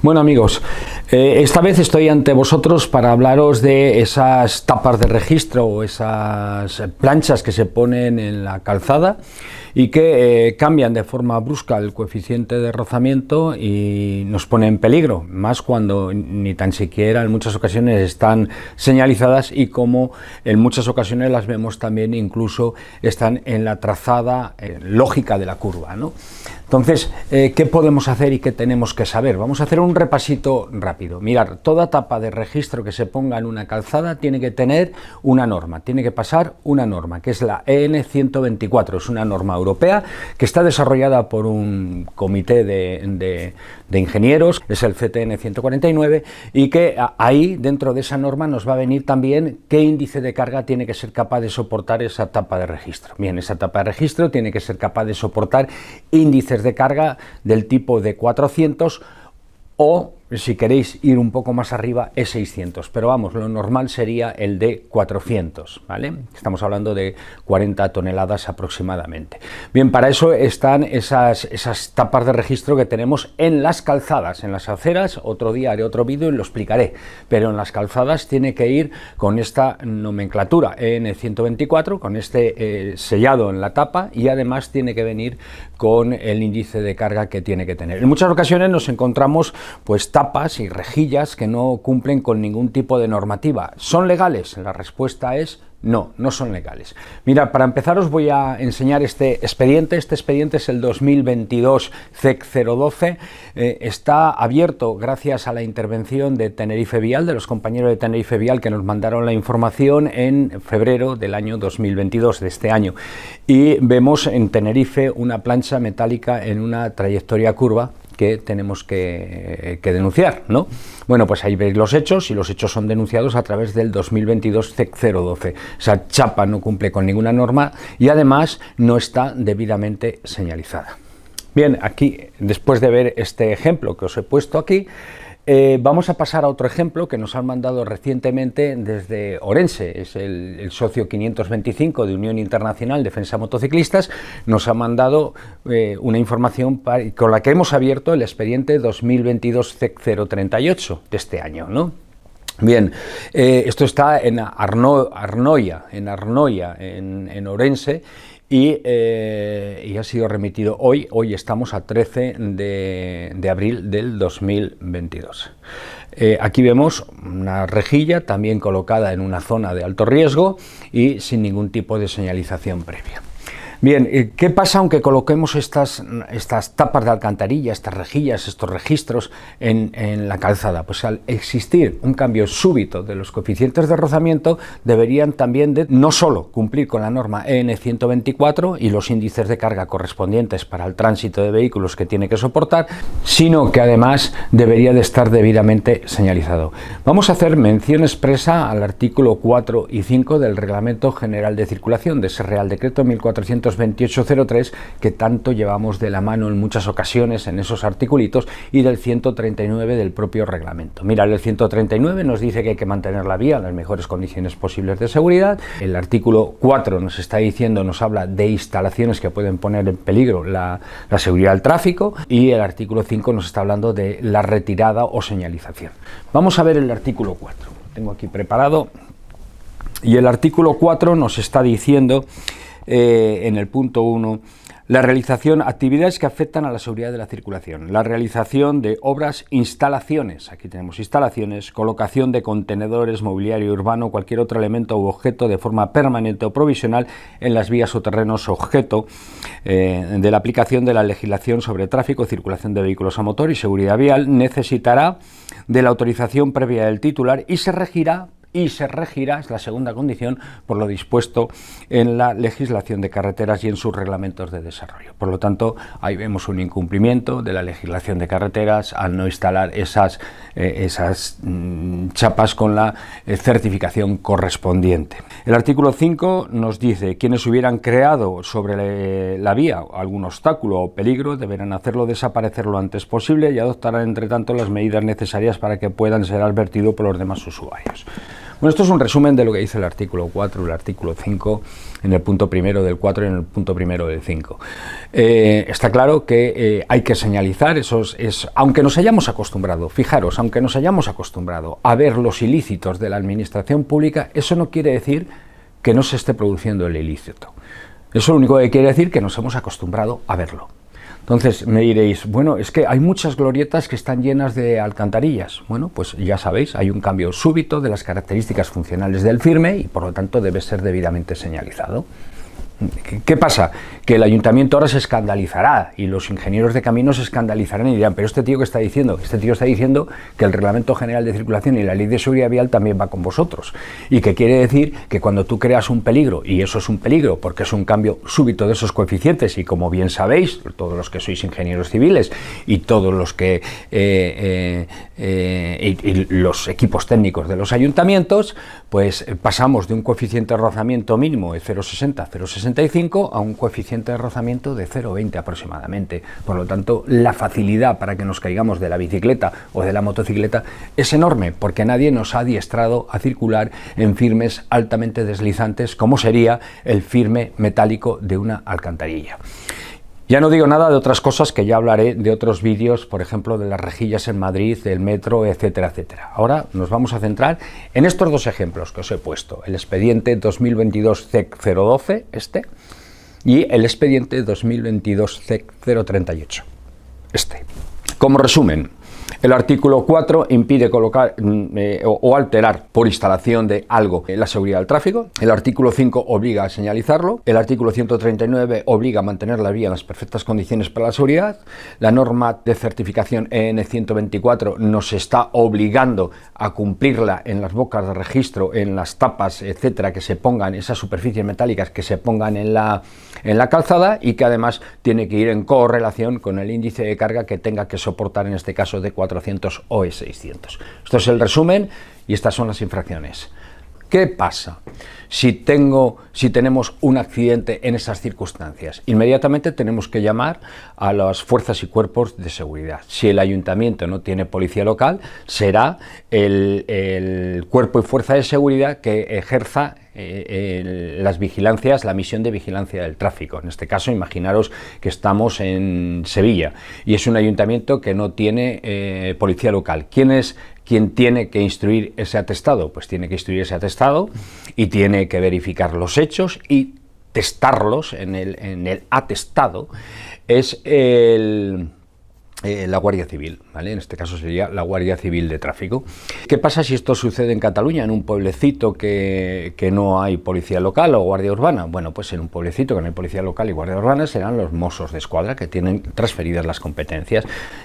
Bueno amigos, esta vez estoy ante vosotros para hablaros de esas tapas de registro o esas planchas que se ponen en la calzada y que cambian de forma brusca el coeficiente de rozamiento y nos pone en peligro, más cuando ni tan siquiera en muchas ocasiones están señalizadas y como en muchas ocasiones las vemos también incluso están en la trazada lógica de la curva, ¿no? Entonces, ¿qué podemos hacer y qué tenemos que saber? Vamos a hacer un repasito rápido. Mirad, toda tapa de registro que se ponga en una calzada tiene que tener una norma, tiene que pasar una norma, que es la EN 124, es una norma europea que está desarrollada por un comité de ingenieros, es el CTN 149, y que ahí, dentro de esa norma, nos va a venir también qué índice de carga tiene que ser capaz de soportar esa tapa de registro. Bien, esa tapa de registro tiene que ser capaz de soportar índices de carga del tipo de 400 o, si queréis ir un poco más arriba, E600, pero vamos, lo normal sería el de 400, ¿vale? Estamos hablando de 40 toneladas aproximadamente. Bien, para eso están esas tapas de registro que tenemos en las calzadas, en las aceras. Otro día haré otro vídeo y lo explicaré, pero en las calzadas tiene que ir con esta nomenclatura EN 124, con este sellado en la tapa, y además tiene que venir con el índice de carga que tiene que tener. En muchas ocasiones nos encontramos pues tapas y rejillas que no cumplen con ningún tipo de normativa. ¿Son legales? La respuesta es no, no son legales. Mira, para empezar os voy a enseñar este expediente. Este expediente es el 2022 CEC 012. Está abierto gracias a la intervención de Tenerife Vial, de los compañeros de Tenerife Vial que nos mandaron la información en febrero del año 2022, de este año. Y vemos en Tenerife una plancha metálica en una trayectoria curva que tenemos que denunciar, ¿no? Bueno, pues ahí veis los hechos, y los hechos son denunciados a través del 2022 CEC 012. Esa chapa no cumple con ninguna norma y además no está debidamente señalizada. Bien, aquí, después de ver este ejemplo que os he puesto aquí, vamos a pasar a otro ejemplo que nos han mandado recientemente desde Orense. Es el socio 525 de Unión Internacional Defensa Motociclistas. Nos ha mandado una información con la que hemos abierto el expediente 2022 CEC 038 de este año, ¿no? Bien, esto está en Arnoia, en Orense, y ha sido remitido hoy. Hoy estamos a 13 de abril del 2022. Aquí vemos una rejilla también colocada en una zona de alto riesgo y sin ningún tipo de señalización previa. Bien, ¿qué pasa aunque coloquemos estas tapas de alcantarilla, estas rejillas, estos registros en la calzada? Pues al existir un cambio súbito de los coeficientes de rozamiento, deberían también de no solo cumplir con la norma EN 124 y los índices de carga correspondientes para el tránsito de vehículos que tiene que soportar, sino que además debería de estar debidamente señalizado. Vamos a hacer mención expresa al artículo 4 y 5 del Reglamento General de Circulación, de ese Real Decreto 1428/03, que tanto llevamos de la mano en muchas ocasiones en esos articulitos, y del 139 del propio reglamento. Mira, el 139 nos dice que hay que mantener la vía en las mejores condiciones posibles de seguridad. El artículo 4 nos está diciendo, nos habla de instalaciones que pueden poner en peligro la seguridad del tráfico, y el artículo 5 nos está hablando de la retirada o señalización. Vamos a ver el artículo 4. Lo tengo aquí preparado, y el artículo 4 nos está diciendo en el punto 1, la realización de actividades que afectan a la seguridad de la circulación, la realización de obras, instalaciones, aquí tenemos instalaciones, colocación de contenedores, mobiliario urbano, cualquier otro elemento u objeto de forma permanente o provisional en las vías o terrenos objeto de la aplicación de la legislación sobre tráfico, circulación de vehículos a motor y seguridad vial, necesitará de la autorización previa del titular y se regirá, es la segunda condición, por lo dispuesto en la legislación de carreteras y en sus reglamentos de desarrollo. Por lo tanto, ahí vemos un incumplimiento de la legislación de carreteras al no instalar esas chapas con la certificación correspondiente. El artículo 5 nos dice: quienes hubieran creado sobre la vía algún obstáculo o peligro deberán hacerlo desaparecer lo antes posible y adoptarán entre tanto las medidas necesarias para que puedan ser advertidos por los demás usuarios. Bueno, esto es un resumen de lo que dice el artículo 4 y el artículo 5 en el punto primero del 4 y en el punto primero del 5. Está claro que hay que señalizar, aunque nos hayamos acostumbrado, fijaros, aunque nos hayamos acostumbrado a ver los ilícitos de la administración pública, eso no quiere decir que no se esté produciendo el ilícito. Eso lo único que quiere decir que nos hemos acostumbrado a verlo. Entonces me diréis, bueno, es que hay muchas glorietas que están llenas de alcantarillas. Bueno, pues ya sabéis, hay un cambio súbito de las características funcionales del firme y por lo tanto debe ser debidamente señalizado. ¿Qué pasa? Que el ayuntamiento ahora se escandalizará y los ingenieros de caminos se escandalizarán y dirán, pero ¿este tío qué está diciendo? Este tío está diciendo que el Reglamento General de Circulación y la Ley de Seguridad Vial también va con vosotros. Y que quiere decir que cuando tú creas un peligro, y eso es un peligro porque es un cambio súbito de esos coeficientes, y como bien sabéis, todos los que sois ingenieros civiles y todos los que y los equipos técnicos de los ayuntamientos, pues pasamos de un coeficiente de rozamiento mínimo de 0,60, 0,65 a un coeficiente de rozamiento de 0,20 aproximadamente. Por lo tanto, la facilidad para que nos caigamos de la bicicleta o de la motocicleta es enorme, porque nadie nos ha adiestrado a circular en firmes altamente deslizantes, como sería el firme metálico de una alcantarilla. Ya no digo nada de otras cosas que ya hablaré de otros vídeos, por ejemplo, de las rejillas en Madrid, del metro, etcétera, etcétera. Ahora nos vamos a centrar en estos dos ejemplos que os he puesto, el expediente 2022 CEC 012, y el expediente 2022 CEC 038, Como resumen, el artículo 4 impide colocar o alterar por instalación de algo la seguridad del tráfico. El artículo 5 obliga a señalizarlo. El artículo 139 obliga a mantener la vía en las perfectas condiciones para la seguridad. La norma de certificación EN 124 nos está obligando a cumplirla en las bocas de registro, en las tapas, etcétera, que se pongan, esas superficies metálicas que se pongan en la calzada, y que además tiene que ir en correlación con el índice de carga que tenga que soportar, en este caso de 400 o 600. Esto es el resumen y estas son las infracciones. ¿Qué pasa si tenemos un accidente en esas circunstancias? Inmediatamente tenemos que llamar a las fuerzas y cuerpos de seguridad. Si el ayuntamiento no tiene policía local, será el cuerpo y fuerza de seguridad que ejerza las vigilancias, la misión de vigilancia del tráfico. En este caso, imaginaros que estamos en Sevilla y es un ayuntamiento que no tiene policía local. ¿Quién tiene que instruir ese atestado? Pues tiene que instruir ese atestado y tiene que verificar los hechos y testarlos en el atestado. Es la Guardia Civil, ¿vale? En este caso sería la Guardia Civil de Tráfico. ¿Qué pasa si esto sucede en Cataluña, en un pueblecito que no hay policía local o guardia urbana? Bueno, pues en un pueblecito que no hay policía local y guardia urbana serán los Mossos de Escuadra, que tienen transferidas las competencias.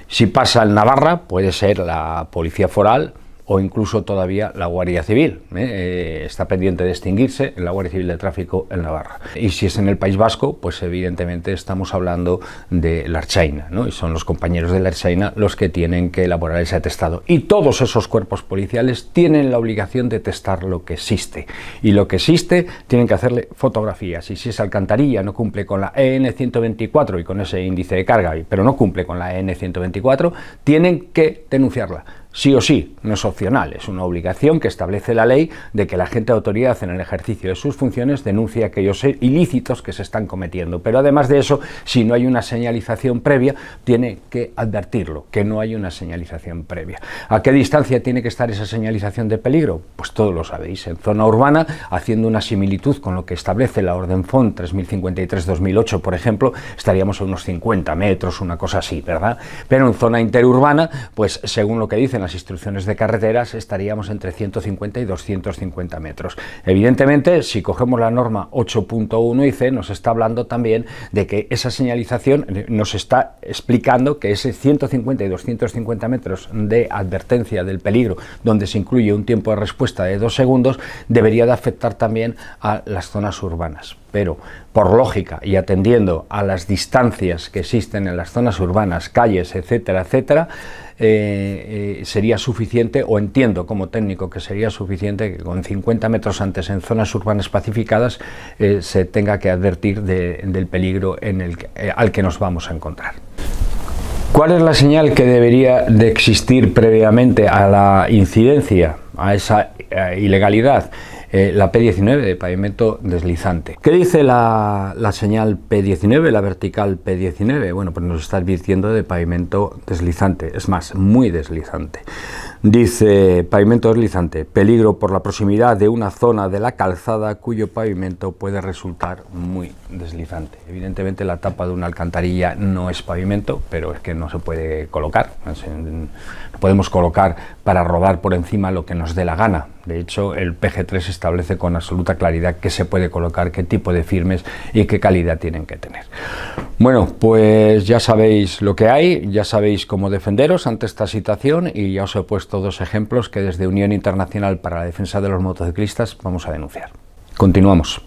Si pasa en Navarra, puede ser la Policía Foral o incluso todavía la Guardia Civil. Está pendiente de extinguirse en la Guardia Civil de Tráfico en Navarra. Y si es en el País Vasco, pues evidentemente estamos hablando de la Ertzaintza, ¿no? Y son los compañeros de la Ertzaintza los que tienen que elaborar ese atestado. Y todos esos cuerpos policiales tienen la obligación de testar lo que existe. Y lo que existe tienen que hacerle fotografías. Y si esa alcantarilla no cumple con la EN 124 y con ese índice de carga, pero no cumple con la EN 124, tienen que denunciarla. Sí o sí, no es opcional, es una obligación que establece la ley de que el agente de autoridad en el ejercicio de sus funciones denuncie aquellos ilícitos que se están cometiendo. Pero además de eso, si no hay una señalización previa, tiene que advertirlo, que no hay una señalización previa. ¿A qué distancia tiene que estar esa señalización de peligro? Pues todos lo sabéis. En zona urbana, haciendo una similitud con lo que establece la Orden FON 3053-2008, por ejemplo, estaríamos a unos 50 metros, una cosa así, ¿verdad? Pero en zona interurbana, pues según lo que dicen las instrucciones de carreteras, estaríamos entre 150 y 250 metros. Evidentemente, si cogemos la norma 8.1 IC, nos está hablando también de que esa señalización nos está explicando que ese 150 y 250 metros de advertencia del peligro, donde se incluye un tiempo de respuesta de 2 segundos, debería de afectar también a las zonas urbanas. Pero, por lógica y atendiendo a las distancias que existen en las zonas urbanas, calles, etcétera, etcétera, sería suficiente, o entiendo como técnico que sería suficiente, que con 50 metros antes en zonas urbanas pacificadas se tenga que advertir del peligro al que nos vamos a encontrar. ¿Cuál es la señal que debería de existir previamente a la incidencia, a esa ilegalidad, la P19 de pavimento deslizante. ¿Qué dice la señal P19, la vertical P19? Bueno, pues nos está advirtiendo de pavimento deslizante, es más, muy deslizante. Dice: pavimento deslizante, peligro por la proximidad de una zona de la calzada cuyo pavimento puede resultar muy deslizante. Evidentemente la tapa de una alcantarilla no es pavimento, pero es que no se puede colocar, no podemos colocar para rodar por encima lo que nos dé la gana. De hecho, el PG3 establece con absoluta claridad qué se puede colocar, qué tipo de firmes y qué calidad tienen que tener. Bueno, pues ya sabéis lo que hay, ya sabéis cómo defenderos ante esta situación, y ya os he puesto dos ejemplos que desde Unión Internacional para la Defensa de los Motociclistas vamos a denunciar. Continuamos.